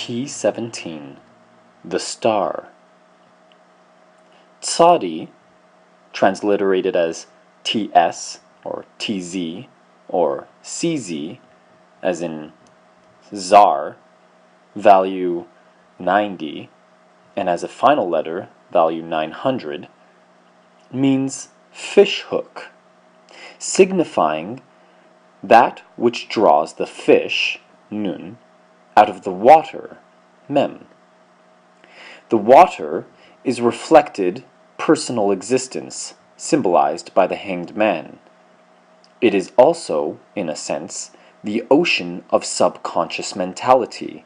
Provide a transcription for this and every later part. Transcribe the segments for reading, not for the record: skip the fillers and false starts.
Key 17. The Star. Sadi, transliterated as TS or TZ or CZ, as in Tsar, value 90, and as a final letter, value 900, means fish hook, signifying that which draws the fish, nun, out of the water, mem. The water is reflected personal existence, symbolized by the hanged man. It is also, in a sense, the ocean of subconscious mentality.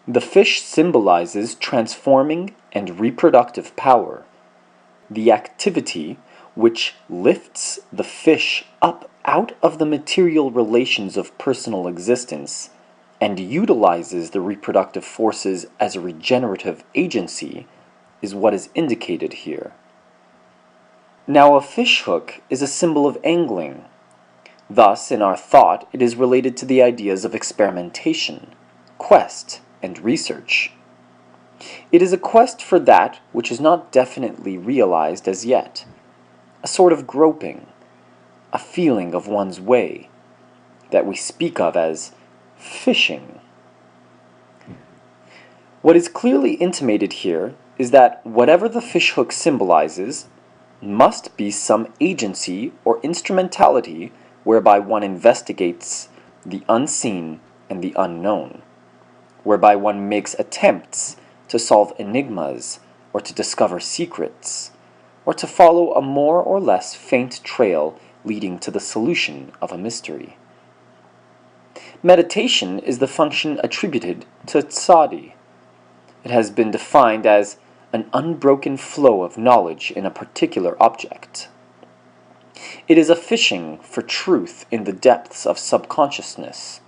The fish symbolizes transforming and reproductive power, the activity which lifts the fish up out of the material relations of personal existence and utilizes the reproductive forces as a regenerative agency, is what is indicated here. Now, a fish hook is a symbol of angling. Thus, in our thought, it is related to the ideas of experimentation, quest, and research. It is a quest for that which is not definitely realized as yet, a sort of groping, a feeling of one's way, that we speak of as fishing. What is clearly intimated here is that whatever the fishhook symbolizes must be some agency or instrumentality whereby one investigates the unseen and the unknown, whereby one makes attempts to solve enigmas or to discover secrets, or to follow a more or less faint trail leading to the solution of a mystery. Meditation is the function attributed to Sadi. It has been defined as an unbroken flow of knowledge in a particular object. It is a fishing for truth in the depths of subconsciousness.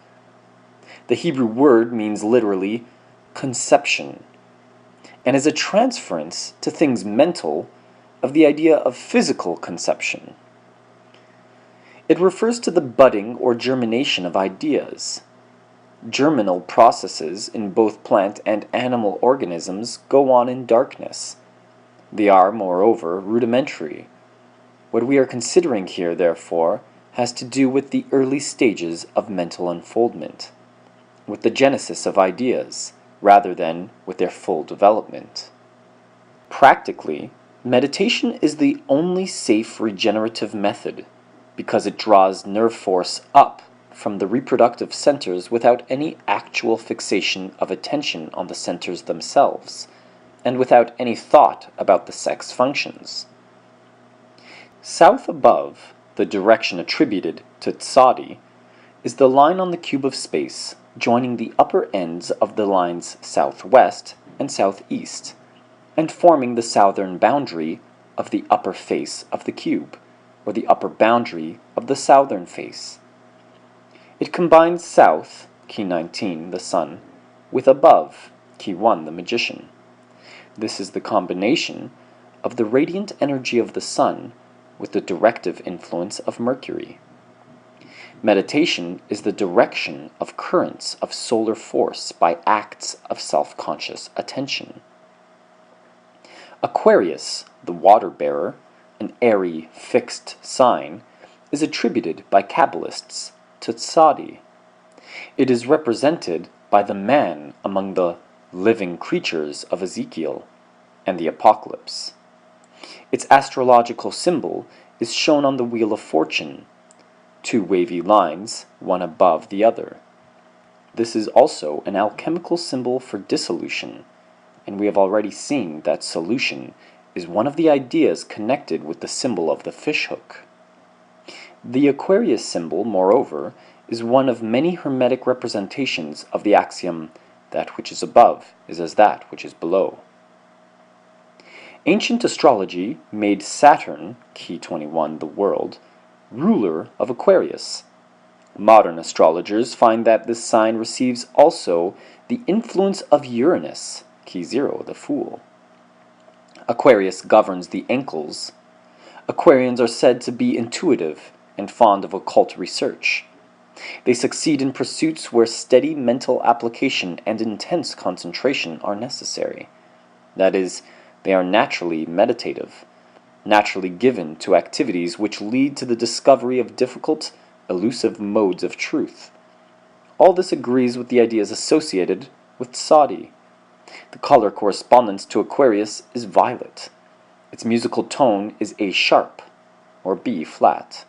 The Hebrew word means literally conception, and is a transference to things mental of the idea of physical conception. It refers to the budding or germination of ideas. Germinal processes in both plant and animal organisms go on in darkness. They are, moreover, rudimentary. What we are considering here, therefore, has to do with the early stages of mental unfoldment, with the genesis of ideas, rather than with their full development. Practically, meditation is the only safe regenerative method, because it draws nerve force up from the reproductive centers without any actual fixation of attention on the centers themselves, and without any thought about the sex functions. South above, the direction attributed to Sadi, is the line on the cube of space joining the upper ends of the lines southwest and southeast, and forming the southern boundary of the upper face of the cube, or the upper boundary of the southern face. It combines south, key 19, the sun, with above, key 1, the magician. This is the combination of the radiant energy of the sun with the directive influence of Mercury. Meditation is the direction of currents of solar force by acts of self-conscious attention. Aquarius, the water bearer, an airy, fixed sign, is attributed by Kabbalists to Sadi. It is represented by the man among the living creatures of Ezekiel and the Apocalypse. Its astrological symbol is shown on the Wheel of Fortune, two wavy lines, one above the other. This is also an alchemical symbol for dissolution, and we have already seen that solution is one of the ideas connected with the symbol of the fishhook. The Aquarius symbol, moreover, is one of many Hermetic representations of the axiom, that which is above is as that which is below. Ancient astrology made Saturn, key 21, the world, ruler of Aquarius. Modern astrologers find that this sign receives also the influence of Uranus, key 0, the fool. Aquarius governs the ankles. Aquarians are said to be intuitive and fond of occult research. They succeed in pursuits where steady mental application and intense concentration are necessary. That is, they are naturally meditative, naturally given to activities which lead to the discovery of difficult, elusive modes of truth. All this agrees with the ideas associated with Sadi. The color correspondence to Aquarius is violet. Its musical tone is A sharp, or B flat.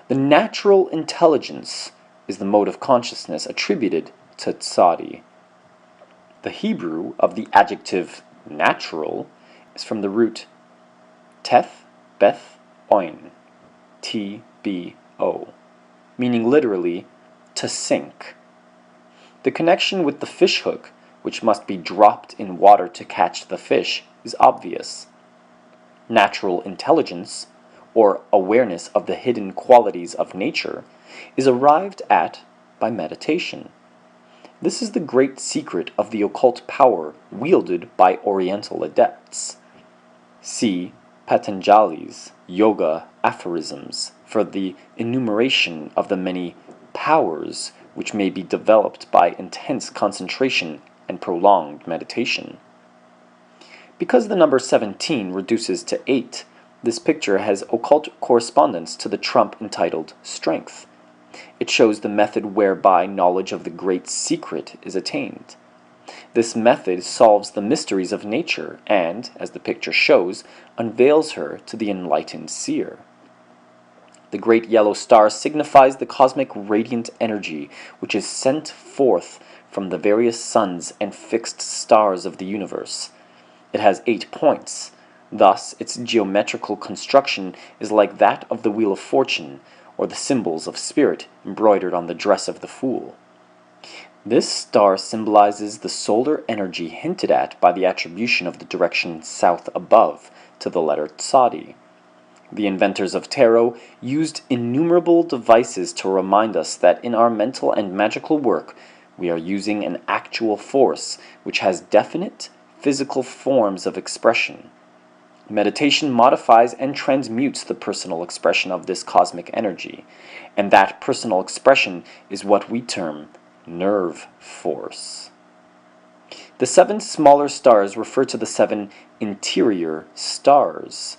The natural intelligence is the mode of consciousness attributed to Sadi. The Hebrew of the adjective natural is from the root teth, beth, oin, T-B-O, meaning literally to sink. The connection with the fish hook, which must be dropped in water to catch the fish, is obvious. Natural intelligence, or awareness of the hidden qualities of nature, is arrived at by meditation. This is the great secret of the occult power wielded by Oriental adepts. See Patanjali's Yoga aphorisms for the enumeration of the many powers which may be developed by intense concentration and prolonged meditation. Because the number 17 reduces to 8, this picture has occult correspondence to the trump entitled Strength. It shows the method whereby knowledge of the great secret is attained. This method solves the mysteries of nature and, as the picture shows, unveils her to the enlightened seer. The great yellow star signifies the cosmic radiant energy which is sent forth from the various suns and fixed stars of the universe. It has 8 points. Thus, its geometrical construction is like that of the Wheel of Fortune, or the symbols of spirit embroidered on the dress of the fool. This star symbolizes the solar energy hinted at by the attribution of the direction south above to the letter Sadi. The inventors of tarot used innumerable devices to remind us that in our mental and magical work we are using an actual force which has definite physical forms of expression. Meditation modifies and transmutes the personal expression of this cosmic energy, and that personal expression is what we term nerve force. The 7 smaller stars refer to the 7 interior stars,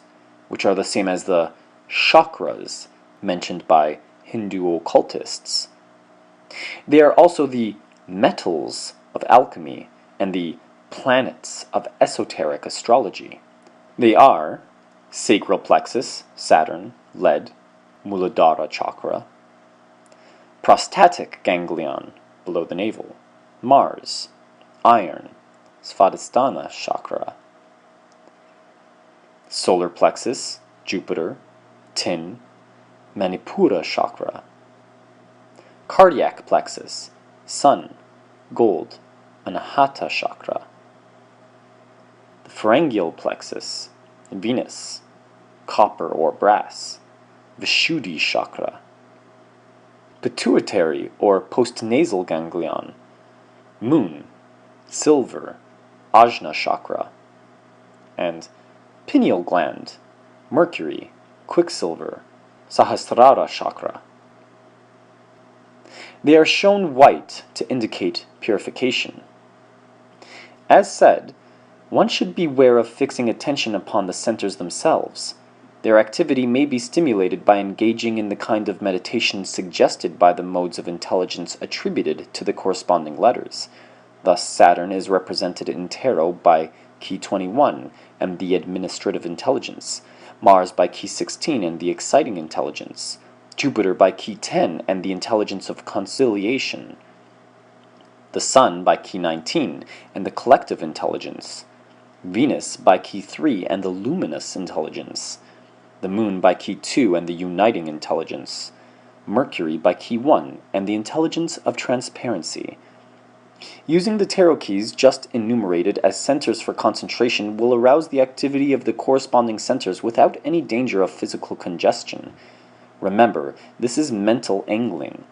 which are the same as the chakras mentioned by Hindu occultists. They are also the metals of alchemy and the planets of esoteric astrology. They are sacral plexus, Saturn, lead, Muladhara chakra; prostatic ganglion, below the navel, Mars; iron, Svadhisthana chakra; solar plexus, Jupiter; tin, Manipura chakra; cardiac plexus, Sun, gold, Anahata chakra; the pharyngeal plexus, Venus, copper or brass, Vishuddhi chakra; pituitary or postnasal ganglion, Moon, silver, Ajna chakra; and pineal gland, Mercury, quicksilver, Sahasrara chakra. They are shown white to indicate purification. As said, one should beware of fixing attention upon the centers themselves. Their activity may be stimulated by engaging in the kind of meditation suggested by the modes of intelligence attributed to the corresponding letters. Thus, Saturn is represented in tarot by key 21 and the administrative intelligence, Mars by key 16 and the exciting intelligence, Jupiter by key 10 and the intelligence of conciliation, the Sun by key 19 and the collective intelligence, Venus by key 3 and the luminous intelligence, the Moon by key 2 and the uniting intelligence, Mercury by key 1 and the intelligence of transparency. Using the tarot keys just enumerated as centers for concentration will arouse the activity of the corresponding centers without any danger of physical congestion. Remember, this is mental angling.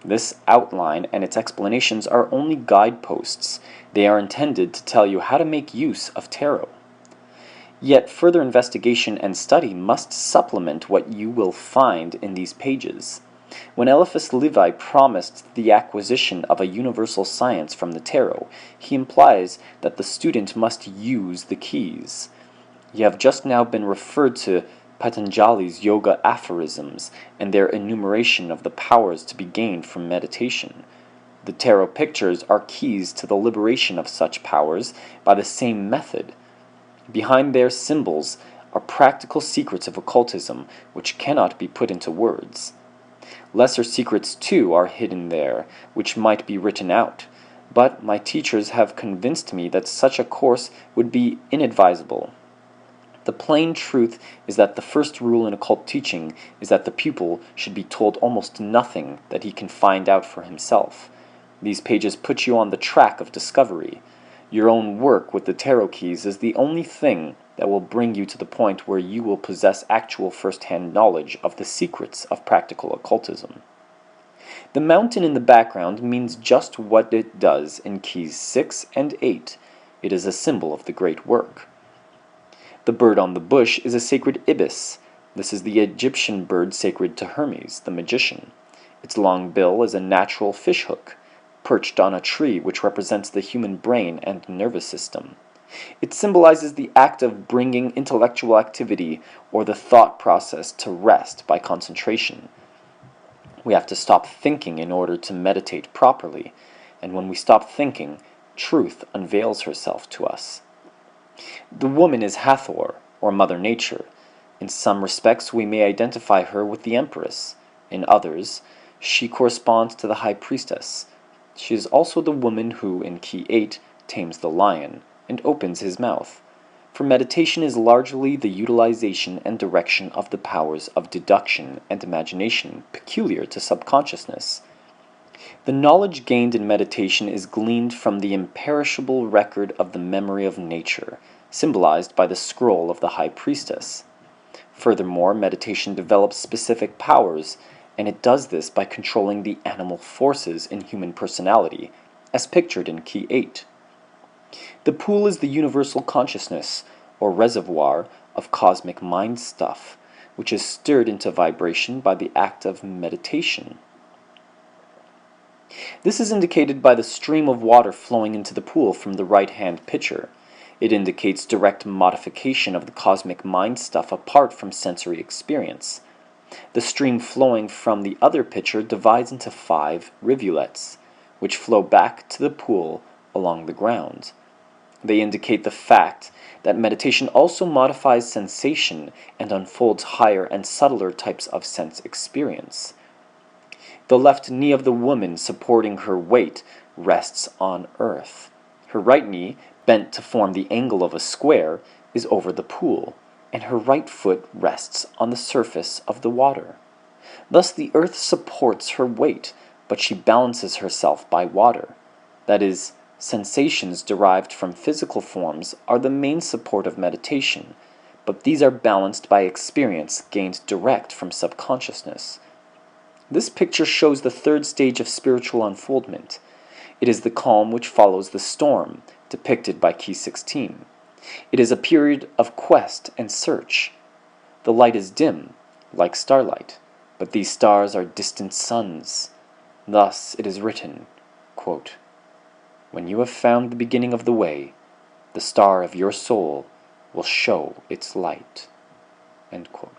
This outline and its explanations are only guideposts. They are intended to tell you how to make use of tarot. Yet further investigation and study must supplement what you will find in these pages. When Eliphas Levi promised the acquisition of a universal science from the tarot, he implies that the student must use the keys. You have just now been referred to Patanjali's yoga aphorisms and their enumeration of the powers to be gained from meditation. The tarot pictures are keys to the liberation of such powers by the same method. Behind their symbols are practical secrets of occultism which cannot be put into words. Lesser secrets, too, are hidden there, which might be written out, but my teachers have convinced me that such a course would be inadvisable. The plain truth is that the first rule in occult teaching is that the pupil should be told almost nothing that he can find out for himself. These pages put you on the track of discovery. Your own work with the tarot keys is the only thing that will bring you to the point where you will possess actual first-hand knowledge of the secrets of practical occultism. The mountain in the background means just what it does in keys 6 and 8. It is a symbol of the great work. The bird on the bush is a sacred ibis. This is the Egyptian bird sacred to Hermes, the magician. Its long bill is a natural fishhook, perched on a tree which represents the human brain and nervous system. It symbolizes the act of bringing intellectual activity or the thought process to rest by concentration. We have to stop thinking in order to meditate properly, and when we stop thinking, truth unveils herself to us. The woman is Hathor, or Mother Nature. In some respects, we may identify her with the Empress. In others, she corresponds to the High Priestess. She is also the woman who, in Key 8, tames the lion and opens his mouth. For meditation is largely the utilization and direction of the powers of deduction and imagination peculiar to subconsciousness. The knowledge gained in meditation is gleaned from the imperishable record of the memory of nature, symbolized by the scroll of the High Priestess. Furthermore, meditation develops specific powers, and it does this by controlling the animal forces in human personality, as pictured in Key 8. The pool is the universal consciousness, or reservoir, of cosmic mind stuff, which is stirred into vibration by the act of meditation. This is indicated by the stream of water flowing into the pool from the right-hand picture. It indicates direct modification of the cosmic mind stuff apart from sensory experience. The stream flowing from the other picture divides into 5 rivulets, which flow back to the pool along the ground. They indicate the fact that meditation also modifies sensation and unfolds higher and subtler types of sense experience. The left knee of the woman supporting her weight rests on earth. Her right knee, bent to form the angle of a square, is over the pool, and her right foot rests on the surface of the water. Thus the earth supports her weight, but she balances herself by water. That is, sensations derived from physical forms are the main support of meditation, but these are balanced by experience gained direct from subconsciousness. This picture shows the third stage of spiritual unfoldment. It is the calm which follows the storm, depicted by Key 16. It is a period of quest and search. The light is dim, like starlight, but these stars are distant suns. Thus it is written, quote, "When you have found the beginning of the way, the star of your soul will show its light." End quote.